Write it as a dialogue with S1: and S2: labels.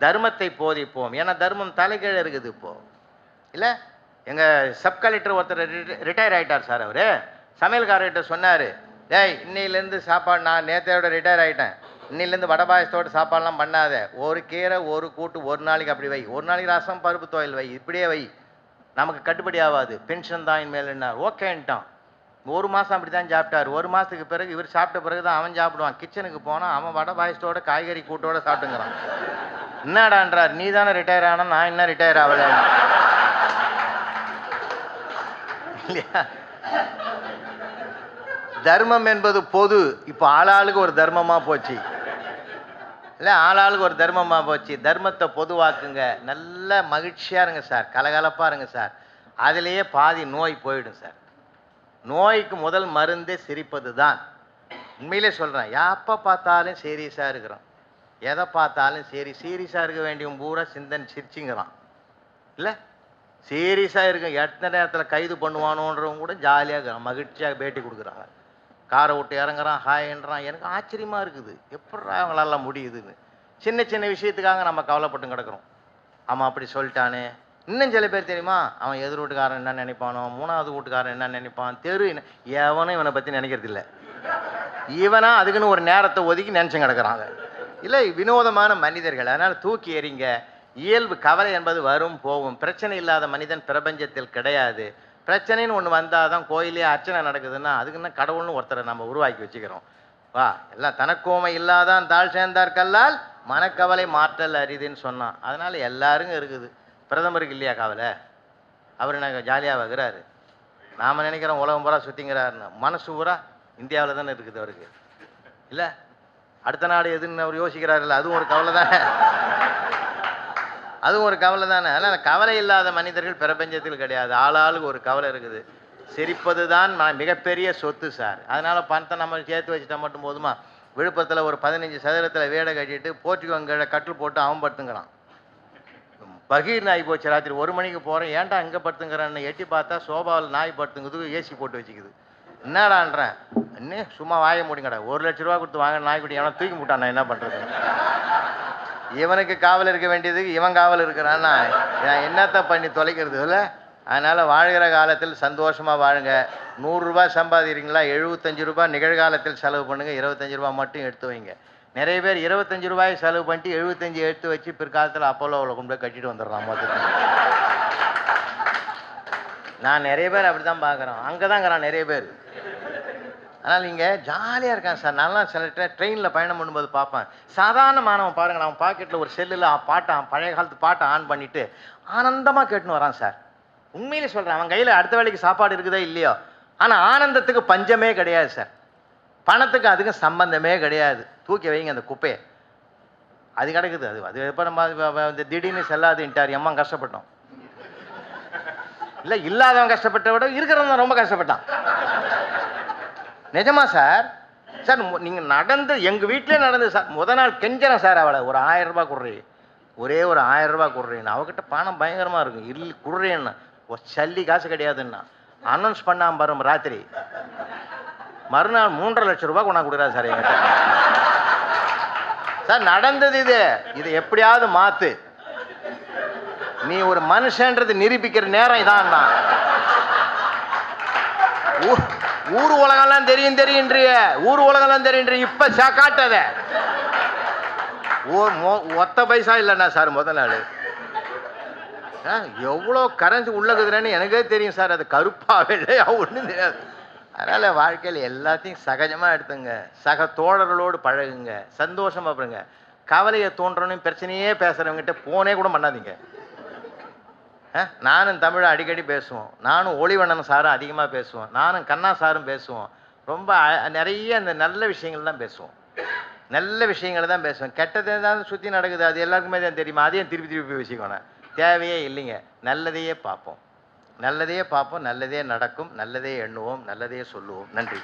S1: தர்மத்தை போதிப்போம். ஏன்னா தர்மம் தலைகீழ இருக்குது இப்போ. இல்லை, எங்கள் சப் கலெக்டர் ஒருத்தர் ரிட்டையர் ஆகிட்டார் சார். அவர் சமையல்காரர்கிட்ட சொன்னார், டேய் இன்னிலேருந்து சாப்பாடு, நான் நேற்றையோட ரிட்டையர் ஆகிட்டேன், இன்னிலேருந்து வடை பாயசத்தோடு சாப்பாடெலாம் பண்ணாத, ஒரு கீரை ஒரு கூட்டு ஒரு நாளைக்கு அப்படி வை, ஒரு நாளைக்கு ரசம் பருப்பு துவையல் வை, இப்படியே வை, நமக்கு கட்டுப்படி ஆகாது, பென்ஷன் தான் இனிமேல்னார். ஓகேன்ட்டான். ஒரு மாதம் அப்படி தான் சாப்பிட்டார். ஒரு மாதத்துக்கு பிறகு இவர் சாப்பிட்ட பிறகு தான் அவன் சாப்பிடுவான். கிச்சனுக்கு போனால் அவன் வடை பாயசத்தோட காய்கறி கூட்டோட சாப்பிட்டுங்கிறான். என்னடான்றார், நீ தானே ரிட்டையர் ஆனா, நான் என்ன ரிட்டையர் ஆகல இல்லையா? தர்மம் என்பது பொது. இப்போ ஆளாளுக்கு ஒரு தர்மமாக போச்சு இல்லை, ஆளாளுக்கு ஒரு தர்மமாக போச்சு. தர்மத்தை பொதுவாக்குங்க. நல்ல மகிழ்ச்சியாக இருங்க சார், கலகலப்பாக இருங்க சார். அதிலேயே பாதி நோய் போயிடும் சார். நோய்க்கு முதல் மருந்தே சிரிப்பது தான். உண்மையிலே சொல்கிறேன். எப்போ பார்த்தாலும் சீரியஸாக இருக்கிறோம், எதை பார்த்தாலும் சீரியஸாக இருக்க வேண்டியவன் பூரா சிந்தனை சிரிச்சுங்கிறான் இல்லை, சீரியஸாக இருக்கும். எத்தனை நேரத்தில் கைது பண்ணுவானோன்றவங்க கூட ஜாலியாக இருக்கிறான், மகிழ்ச்சியாக பேட்டி கொடுக்குறாங்க. காரை விட்டு இறங்குறான், ஹாய்ன்றான். எனக்கு ஆச்சரியமாக இருக்குது, எப்படா அவங்களால முடியுதுன்னு. சின்ன சின்ன விஷயத்துக்காக நம்ம கவலைப்பட்டு கிடக்கிறோம். அவன் அப்படி சொல்லிட்டானே. இன்னும் சில பேர் தெரியுமா, அவன் எதிர் வீட்டுக்காரன் என்ன நினைப்பானோ, மூணாவது வீட்டுக்காரன் என்ன நினைப்பான், தெரு என்ன, எவனும் இவனை பற்றி நினைக்கிறது இல்லை. இவனா அதுக்குன்னு ஒரு நேரத்தை ஒதுக்கி நினச்சி கிடக்கிறாங்க இல்லை. வினோதமான மனிதர்கள். அதனால் தூக்கி எறிங்க. இயல்பு கவலை என்பது வரும் போகும். பிரச்சனை இல்லாத மனிதன் பிரபஞ்சத்தில் கிடையாது. பிரச்சனைன்னு ஒன்று வந்தால் தான் கோயிலே அர்ச்சனை நடக்குதுன்னா அதுக்குன்னா கடவுள்னு ஒருத்தரை நம்ம உருவாக்கி வச்சுக்கிறோம். வா, எல்லாம் தனக்கோமை இல்லாதான் தாழ் சேர்ந்தார் கல்லால் மனக்கவலை மாற்றல் அரிதுன்னு சொன்னான். அதனால் எல்லாருக்கும் இருக்குது. பிரதமருக்கு இல்லையா கவலை? அவர் நாங்கள் ஜாலியாக வைக்கிறாரு. நாம் நினைக்கிறோம் உலகம் பூரா சுற்றிங்கிறாருன்னு. மனசு பூரா இந்தியாவில் தானே இருக்குது அவருக்கு இல்லை. அடுத்த நாடு எதுன்னு அவர் யோசிக்கிறாருல்ல, அதுவும் ஒரு கவலை தானே, அதுவும் ஒரு கவலை தானே. அதனால் கவலை இல்லாத மனிதர்கள் பிரபஞ்சத்தில் கிடையாது. ஆளாளுக்கு ஒரு கவலை இருக்குது. சிரிப்பது தான் மிகப்பெரிய சொத்து சார். அதனால் பணத்தை நம்ம சேர்த்து வச்சுட்டா மட்டும் போதுமா? விழுப்புரத்தில் ஒரு 15 சதுரத்தில் வீடை கட்டிட்டு போர்ச்சுகோங்க கட்டில் போட்டு அவன் படுத்துங்கிறான். பகீர் நாய் போச்சு. ராத்திரி 1 மணிக்கு போகிறேன், ஏன்டா இங்கே படுத்துங்கிறான்னு எட்டி பார்த்தா சோபாவில் நாய் படுத்துங்குது, ஏசி போட்டு வச்சுக்குது. என்னடான்றேன், இன்னும் சும்மா வாய மூடிங்கடா, 1 லட்ச ரூபா கொடுத்து வாங்க நாய்க்குட்டி, எவனை தூக்கி விட்டான், நான் என்ன பண்ணுறது? இவனுக்கு காவல் இருக்க வேண்டியதுக்கு இவன் காவல் இருக்கிறான்னா என்னத்தை பண்ணி தொலைக்கிறது இல்லை. அதனால் வாழ்கிற காலத்தில் சந்தோஷமாக வாழுங்க. 100 ரூபா சம்பாதிக்கிறீங்களா, 75 ரூபா நிகழ்காலத்தில் செலவு பண்ணுங்கள், 25 ரூபா மட்டும் எடுத்து வைங்க. நிறைய பேர் 25 ரூபாயை செலவு பண்ணிட்டு 75 எடுத்து வச்சு பிற்காலத்தில் அப்போலோவில் கொண்டு போய் கட்டிட்டு வந்துடுறான் மொத்தத்தில். நான் நிறைய பேர் அப்படி தான் பார்க்குறோம். அங்கே தாங்கிறான் நிறைய பேர். ஆனால் நீங்கள் ஜாலியாக இருக்கான் சார். நல்லா சில ட்ரெயினில் பயணம் பண்ணும்போது பார்ப்பேன். சாதாரண மாணவன் பாருங்கள், அவன் பாக்கெட்டில் ஒரு செல்லில் பாட்டை, பழைய காலத்து பாட்டை ஆன் பண்ணிவிட்டு ஆனந்தமாக கேட்டுன்னு வரான் சார். உண்மையிலே சொல்கிறேன், அவன் கையில் அடுத்த வேளைக்கு சாப்பாடு இருக்குதோ இல்லையோ, ஆனால் ஆனந்தத்துக்கு பஞ்சமே கிடையாது சார். பணத்துக்கு அதுக்கும் சம்பந்தமே கிடையாது. தூக்கி வைங்க அந்த குப்பையை, அது கிடக்குது. அது எப்போ நம்ம திடீர்னு செல்லாதுன்ட்டார், எம்மா கஷ்டப்பட்டோம் இல்லை. இல்லாதவன் கஷ்டப்பட்ட விட இருக்கிறவன் ரொம்ப கஷ்டப்பட்டான். நிஜமா சார். சார் நீங்கள் நடந்து எங்கள் வீட்டிலே நடந்து சார். முதல் நாள் கெஞ்சறேன் சார், அவளை ஒரு 1000 ரூபா கொடுறீ, ஒரே ஒரு 1000 ரூபா கொடுறீன்னு. அவகிட்ட பணம் பயங்கரமாக இருக்கும். இல்லை கொடுறேன்னா ஒரு சல்லி காசு கிடையாதுன்னா அனௌன்ஸ் பண்ணாமல் வரும். ராத்திரி மறுநாள் 3.5 லட்சம் ரூபா கொண்டாந்து கொடுக்குறா சார் என்கிட்ட. சார் நடந்தது இது எப்படியாவது மாத்து. நீ ஒரு மனுஷன்றது நிரூபிக்கிற நேரம் இதான். ஊர் உலகம்லாம் தெரியுன்றிய, ஊர் உலகம்லாம் தெரியுன்றிய. இப்ப காட்டாத ஒத்த பைசா இல்லைண்ணா சார். முதல் நாள் எவ்வளோ கரன்சி உள்ளகுதுன்னு எனக்கே தெரியும் சார். அது கருப்பாக இல்லையா ஒன்றும் தெரியாது. அதனால் வாழ்க்கையில் எல்லாத்தையும் சகஜமாக எடுத்துங்க. சக தோழர்களோடு பழகுங்க, சந்தோஷமாக பாருங்க. கவலையை தோன்றணும் பிரச்சனையே பேசுகிறவங்ககிட்ட போனே கூட பண்ணாதீங்க. நானும் தமிழை அடிக்கடி பேசுவோம். நானும் ஒளிவண்ணன் சாரும் அதிகமாக பேசுவோம். நானும் கண்ணா சாரும் பேசுவோம். ரொம்ப நிறைய அந்த நல்ல விஷயங்கள் தான் பேசுவோம். நல்ல விஷயங்களை தான் பேசுவோம். கெட்டது தான் சுற்றி நடக்குது, அது எல்லாருக்குமே தான் தெரியுமா? அதையும் திருப்பி திருப்பி வச்சுக்கோணும். தேவையே இல்லைங்க. நல்லதையே பார்ப்போம், நல்லதையே பார்ப்போம், நல்லதே நடக்கும், நல்லதே எண்ணுவோம், நல்லதையே சொல்லுவோம். நன்றி.